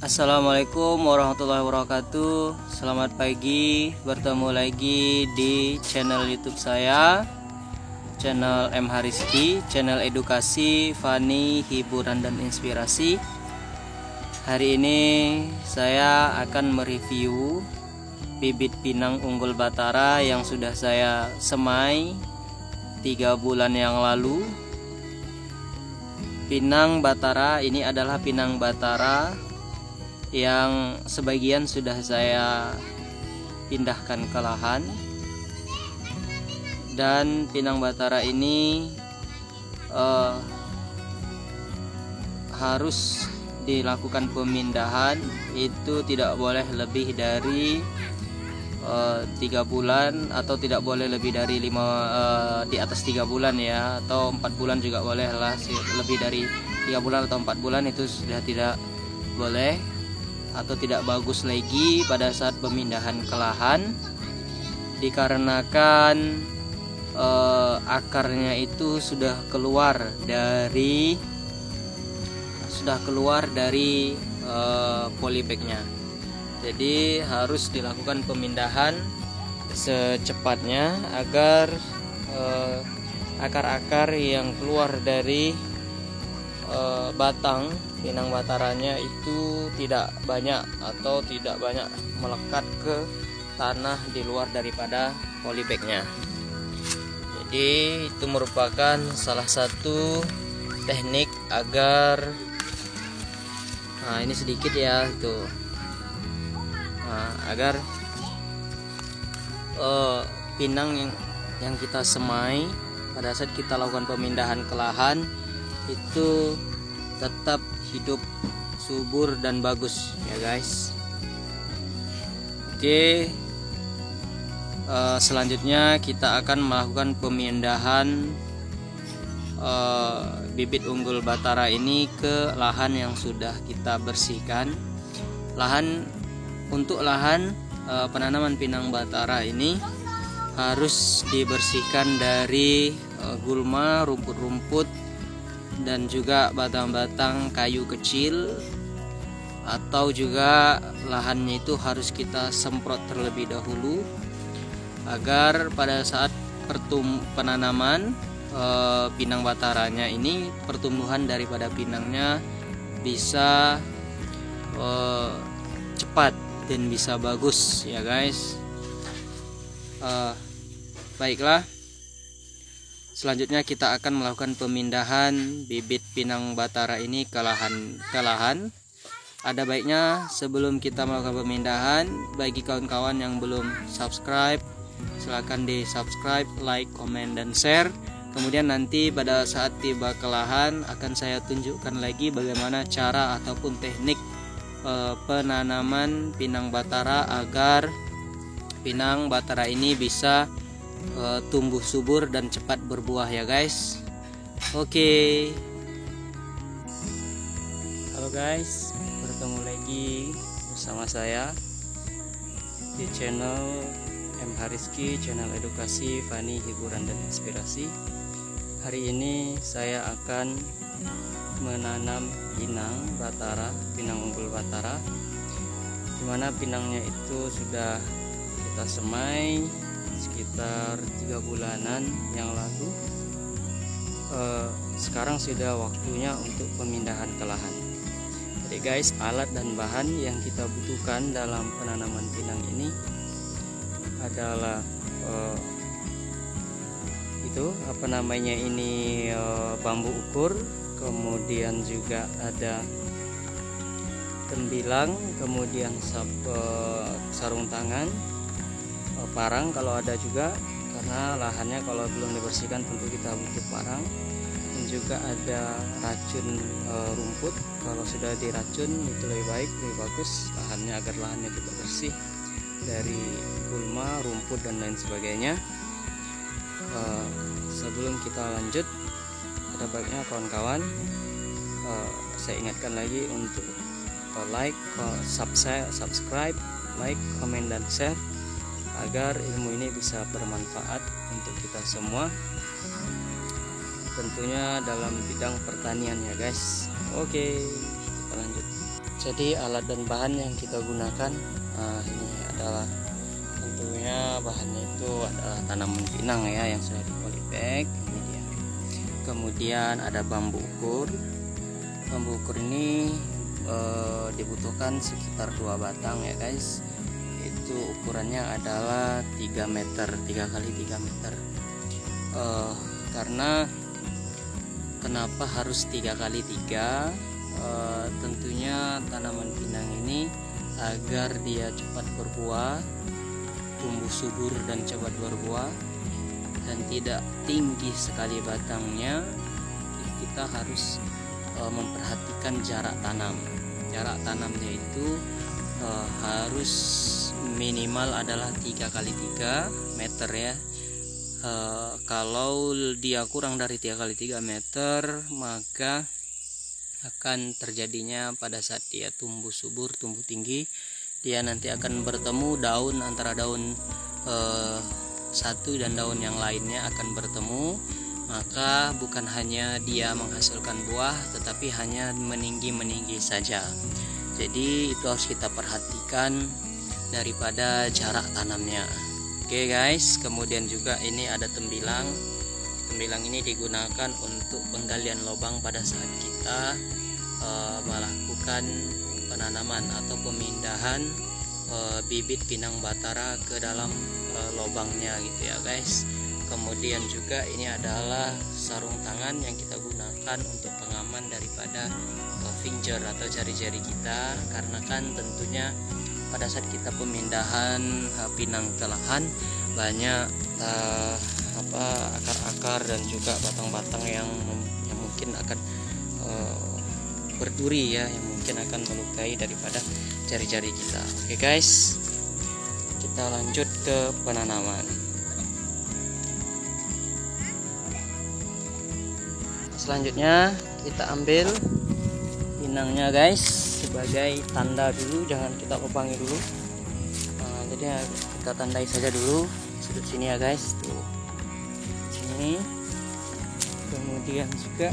Assalamualaikum warahmatullahi wabarakatuh. Selamat pagi, bertemu lagi di channel YouTube saya, channel M Hariski, channel edukasi, fani, hiburan dan inspirasi. Hari ini saya akan mereview bibit pinang unggul Batara yang sudah saya semai 3 bulan yang lalu. Pinang Batara ini adalah pinang Batara yang sebagian sudah saya pindahkan ke lahan, dan pinang Batara ini harus dilakukan pemindahan. Itu tidak boleh lebih dari 3 bulan, atau tidak boleh lebih dari di atas 3 bulan ya, atau 4 bulan juga boleh lah. Lebih dari 3 bulan atau 4 bulan itu sudah tidak boleh atau tidak bagus lagi pada saat pemindahan ke lahan, dikarenakan akarnya itu sudah keluar dari polybagnya. Jadi harus dilakukan pemindahan secepatnya agar akar-akar yang keluar dari batang pinang bataranya itu tidak banyak melekat ke tanah di luar daripada polybagnya. Jadi itu merupakan salah satu teknik agar ini sedikit ya itu. Agar pinang yang kita semai pada saat kita lakukan pemindahan ke lahan itu tetap hidup subur dan bagus ya guys. Oke, selanjutnya kita akan melakukan pemindahan bibit unggul Batara ini ke lahan yang sudah kita bersihkan. Untuk lahan penanaman pinang Batara ini harus dibersihkan dari gulma, rumput-rumput, dan juga batang-batang kayu kecil, atau juga lahannya itu harus kita semprot terlebih dahulu agar pada saat penanaman pinang bataranya ini, pertumbuhan daripada pinangnya bisa cepat dan bisa bagus ya guys. Baiklah, selanjutnya kita akan melakukan pemindahan bibit pinang Batara ini ke lahan. Ada baiknya sebelum kita melakukan pemindahan, bagi kawan-kawan yang belum subscribe, silahkan di subscribe, like, komen, dan share. Kemudian nanti pada saat tiba ke lahan akan saya tunjukkan lagi bagaimana cara ataupun teknik penanaman pinang Batara agar pinang Batara ini bisa tumbuh subur dan cepat berbuah ya guys. Oke. Halo guys, bertemu lagi bersama saya di channel M Hariski, channel edukasi, fani, hiburan dan inspirasi. Hari ini saya akan menanam pinang Batara, pinang unggul Batara, dimana pinangnya itu sudah kita semai sekitar 3 bulanan yang lalu. Sekarang sudah waktunya untuk pemindahan ke lahan. Jadi guys, alat dan bahan yang kita butuhkan dalam penanaman pinang ini adalah bambu ukur, kemudian juga ada tembilang, kemudian sarung tangan, parang kalau ada juga, karena lahannya kalau belum dibersihkan tentu kita butuh parang. Dan juga ada racun rumput, kalau sudah diracun itu lebih baik, lebih bagus lahannya, agar lahannya tetap bersih dari gulma, rumput, dan lain sebagainya. Sebelum kita lanjut, ada baiknya kawan-kawan saya ingatkan lagi untuk like, subscribe, like, komen, dan share agar ilmu ini bisa bermanfaat untuk kita semua, tentunya dalam bidang pertanian ya guys. Oke, kita lanjut. Jadi alat dan bahan yang kita gunakan, ini adalah tentunya bahannya itu adalah tanaman pinang ya yang sudah di polybag. Ini dia. Kemudian ada bambu ukur. Bambu ukur ini dibutuhkan sekitar 2 batang ya guys. Itu ukurannya adalah 3 meter, 3 kali 3 meter. Karena kenapa harus 3 kali 3? Tentunya tanaman pinang ini agar dia cepat berbuah, tumbuh subur dan cepat berbuah, dan tidak tinggi sekali batangnya, kita harus memperhatikan jarak tanam. Jarak tanamnya itu harus minimal adalah 3 kali 3 meter ya. Kalau dia kurang dari 3 kali 3 meter, maka akan terjadinya pada saat dia tumbuh subur, tumbuh tinggi, dia nanti akan bertemu daun antara daun satu dan daun yang lainnya akan bertemu. Maka bukan hanya dia menghasilkan buah, tetapi hanya meninggi saja. Jadi itu harus kita perhatikan daripada jarak tanamnya. Oke guys, kemudian juga ini ada tembilang. Tembilang ini digunakan untuk penggalian lubang pada saat kita melakukan penanaman atau pemindahan bibit pinang batara ke dalam lubangnya gitu ya guys. Kemudian juga ini adalah sarung tangan yang kita gunakan untuk pengaman daripada finger atau jari-jari kita, karena kan tentunya pada saat kita pemindahan pinang ke lahan banyak akar-akar dan juga batang-batang yang mungkin akan berduri ya, yang mungkin akan melukai daripada jari-jari kita. Oke guys, kita lanjut ke penanaman. Selanjutnya kita ambil pinangnya guys sebagai tanda dulu, jangan kita lubangi dulu. Jadi kita tandai saja dulu sudut sini ya guys, tuh sini. Kemudian juga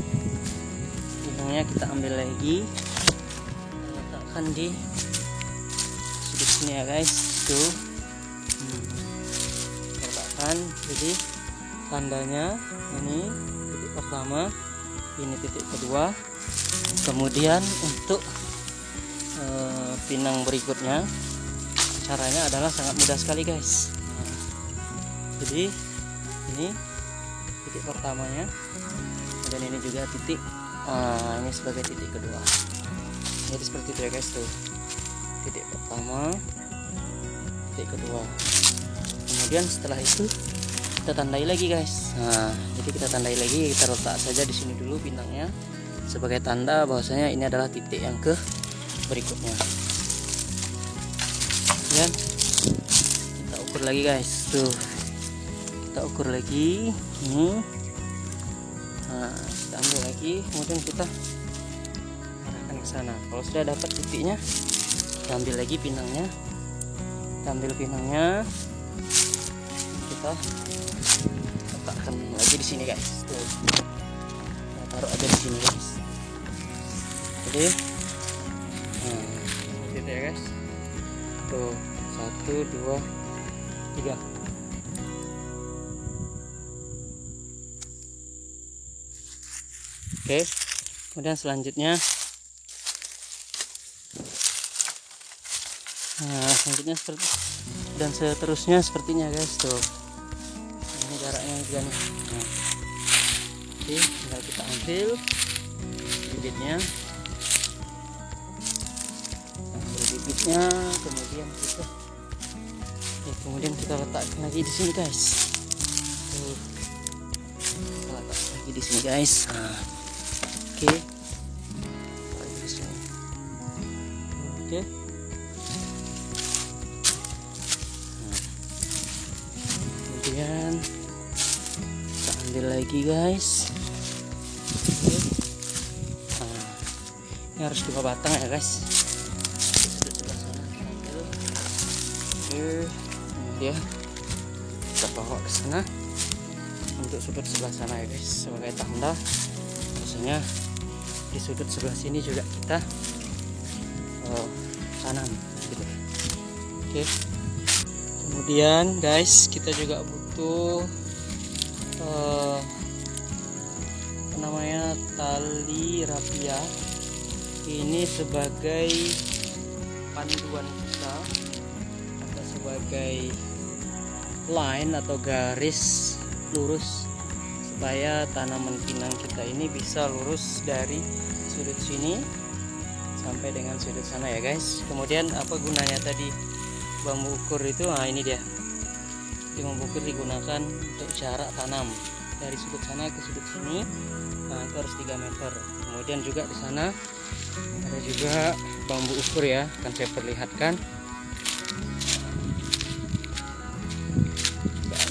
pinangnya kita ambil lagi, letakkan di sudut sini ya guys, tuh letakkan. Jadi tandanya ini titik pertama, ini titik kedua. Kemudian untuk pinang berikutnya caranya adalah sangat mudah sekali guys. Jadi ini titik pertamanya, dan ini juga titik ini sebagai titik kedua. Jadi seperti itu ya guys, tuh titik pertama, titik kedua. Kemudian setelah itu kita tandai lagi guys. Jadi kita tandai lagi, kita letak saja di sini dulu pinangnya sebagai tanda bahwasanya ini adalah titik yang ke berikutnya. Dan kita ukur lagi guys, tuh kita ukur lagi ini. Kita ambil lagi, kemudian kita arahkan ke sana. Kalau sudah dapat titiknya, kita ambil lagi pinangnya. Kita ambil pinangnya, kita letakkan lagi di sini guys. Tuh, kita taruh aja di sini guys. Jadi gitu ya guys. Tuh 1, 2, 3. Oke, kemudian selanjutnya selanjutnya seperti dan seterusnya sepertinya guys. Tuh ini jaraknya juga nih. Oke, tinggal kita ambil bibitnya, kemudian kita letakkan lagi di sini guys. Tuh, kita letakkan lagi di sini guys. Oke, oke. Kemudian kita ambil lagi guys. Ini harus 2 batang ya guys. Kemudian kita bawa ke sana untuk sudut sebelah sana ya guys, sebagai tanda biasanya di sudut sebelah sini juga kita tanam gitu. Oke. Kemudian guys, kita juga butuh tali rapia. Ini sebagai panduan kita atau sebagai line atau garis lurus supaya tanaman pinang kita ini bisa lurus dari sudut sini sampai dengan sudut sana ya guys. Kemudian apa gunanya tadi bambu ukur itu? Nah ini dia. Bambu ukur digunakan untuk jarak tanam dari sudut sana ke sudut sini. Nah itu harus 3 meter. Kemudian juga di sana ada juga bambu ukur ya, akan saya perlihatkan.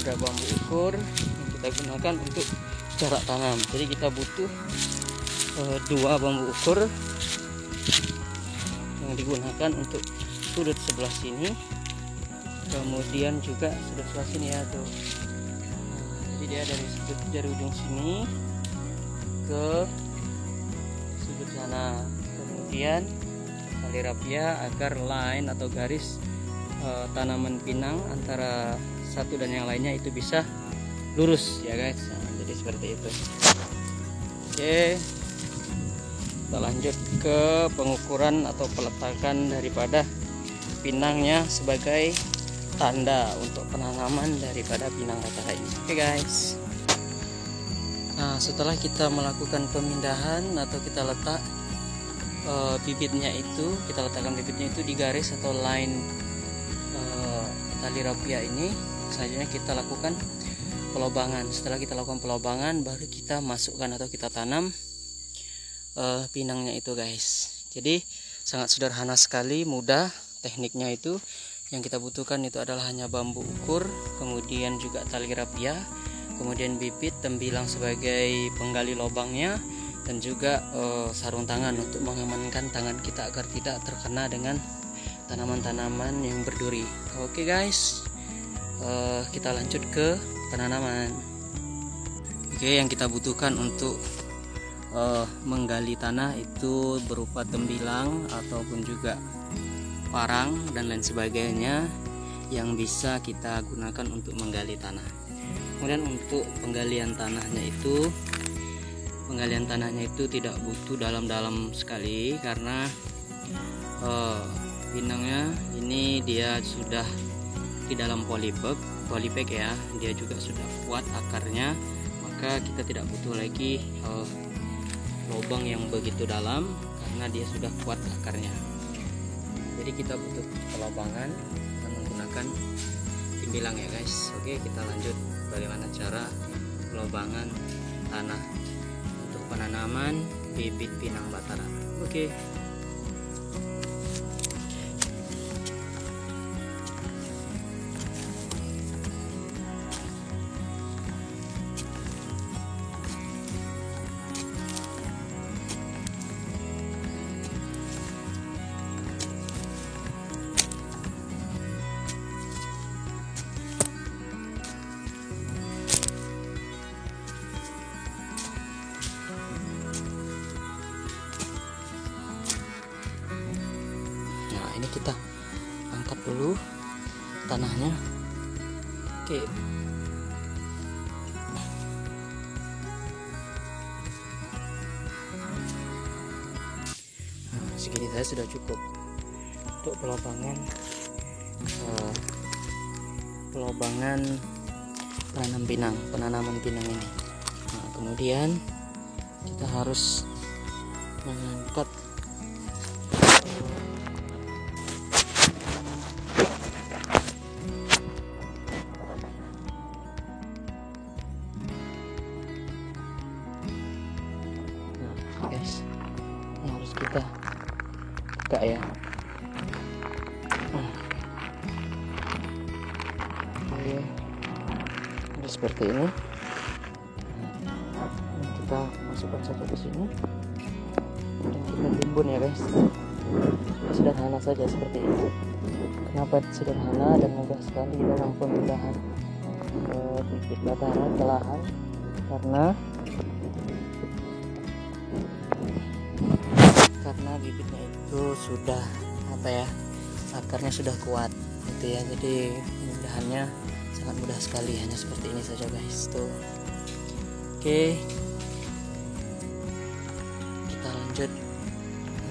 Ada bambu ukur yang kita gunakan untuk jarak tanam. Jadi kita butuh 2 bambu ukur yang digunakan untuk sudut sebelah sini, kemudian juga sudut sebelah sini ya tuh. Jadi dia dari ujung sini ke sudut sana. Kemudian tali rapia agar line atau garis tanaman pinang antara satu dan yang lainnya itu bisa lurus ya guys. Nah, jadi seperti itu. Oke, kita lanjut ke pengukuran atau peletakan daripada pinangnya sebagai tanda untuk penanaman daripada pinang rataha ini. Oke guys. Nah, setelah kita melakukan pemindahan atau kita letak bibitnya itu, kita letakkan bibitnya itu di garis atau line tali rapia ini, selanjutnya kita lakukan pelobangan. Setelah kita lakukan pelobangan, baru kita masukkan atau kita tanam pinangnya itu guys. Jadi sangat sederhana sekali, mudah. Tekniknya itu yang kita butuhkan itu adalah hanya bambu ukur, kemudian juga tali rapia, kemudian bibit, tembilang sebagai penggali lubangnya, dan juga sarung tangan untuk mengamankan tangan kita agar tidak terkena dengan tanaman-tanaman yang berduri. Oke guys, kita lanjut ke penanaman. Oke, yang kita butuhkan untuk menggali tanah itu berupa tembilang ataupun juga parang dan lain sebagainya yang bisa kita gunakan untuk menggali tanah. Kemudian untuk penggalian tanahnya itu tidak butuh dalam-dalam sekali, karena pinangnya ini dia sudah di dalam polybag ya, dia juga sudah kuat akarnya, maka kita tidak butuh lagi lubang yang begitu dalam karena dia sudah kuat akarnya. Jadi kita butuh pelobangan dengan menggunakan timbilang ya guys. Oke, kita lanjut bagaimana cara pelobangan tanah untuk penanaman bibit pinang batara. Oke. Ini kita angkat dulu tanahnya. Oke. Nah, segini saja sudah cukup untuk pelobangan penanaman pinang ini. Nah, kemudian kita harus mengangkat guys, ini harus kita buka ya. Oke, jadi seperti ini. Kita masukkan saja ke sini dan kita timbun ya guys. Sederhana saja seperti ini. Kenapa sederhana dan mudah sekali dalam pemindahan bibit batara ke lahan? Karena bibitnya itu sudah akarnya sudah kuat gitu ya. Jadi pemindahannya sangat mudah sekali, hanya seperti ini saja guys tuh. Oke, kita lanjut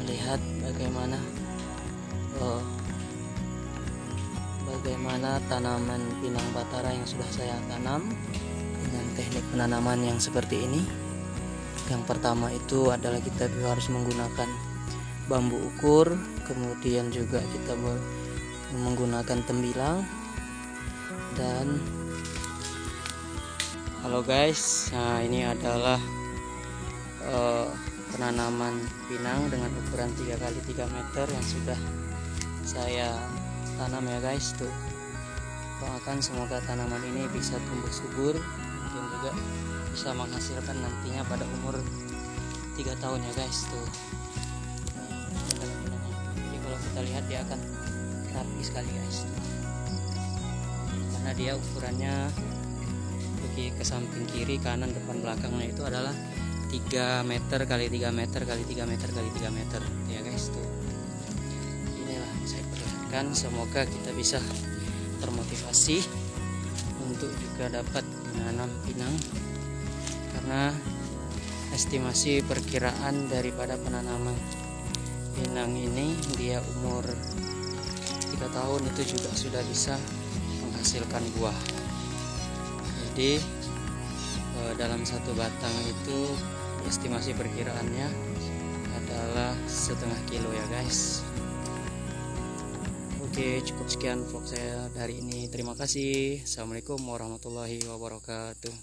melihat bagaimana tanaman pinang batara yang sudah saya tanam dengan teknik penanaman yang seperti ini. Yang pertama itu adalah kita harus menggunakan bambu ukur, kemudian juga kita menggunakan tembilang. Dan halo guys, nah ini adalah penanaman pinang dengan ukuran 3x3 meter yang sudah saya tanam ya guys tuh. Doakan semoga tanaman ini bisa tumbuh subur dan juga bisa menghasilkan nantinya pada umur 3 tahun ya guys tuh. Jadi kalau kita lihat dia akan rapi sekali guys tuh. Karena dia ukurannya bagi ke samping kiri, kanan, depan, belakangnya itu adalah 3 meter kali 3 meter kali 3 meter kali 3 meter ya guys tuh. Inilah yang saya perlihatkan, semoga kita bisa termotivasi untuk juga dapat menanam pinang, karena estimasi perkiraan daripada penanaman pinang ini dia umur 3 tahun itu juga sudah bisa menghasilkan buah. Jadi dalam satu batang itu estimasi perkiraannya adalah 1,5 kilo ya guys. Oke, cukup sekian vlog saya dari ini. Terima kasih. Assalamualaikum warahmatullahi wabarakatuh.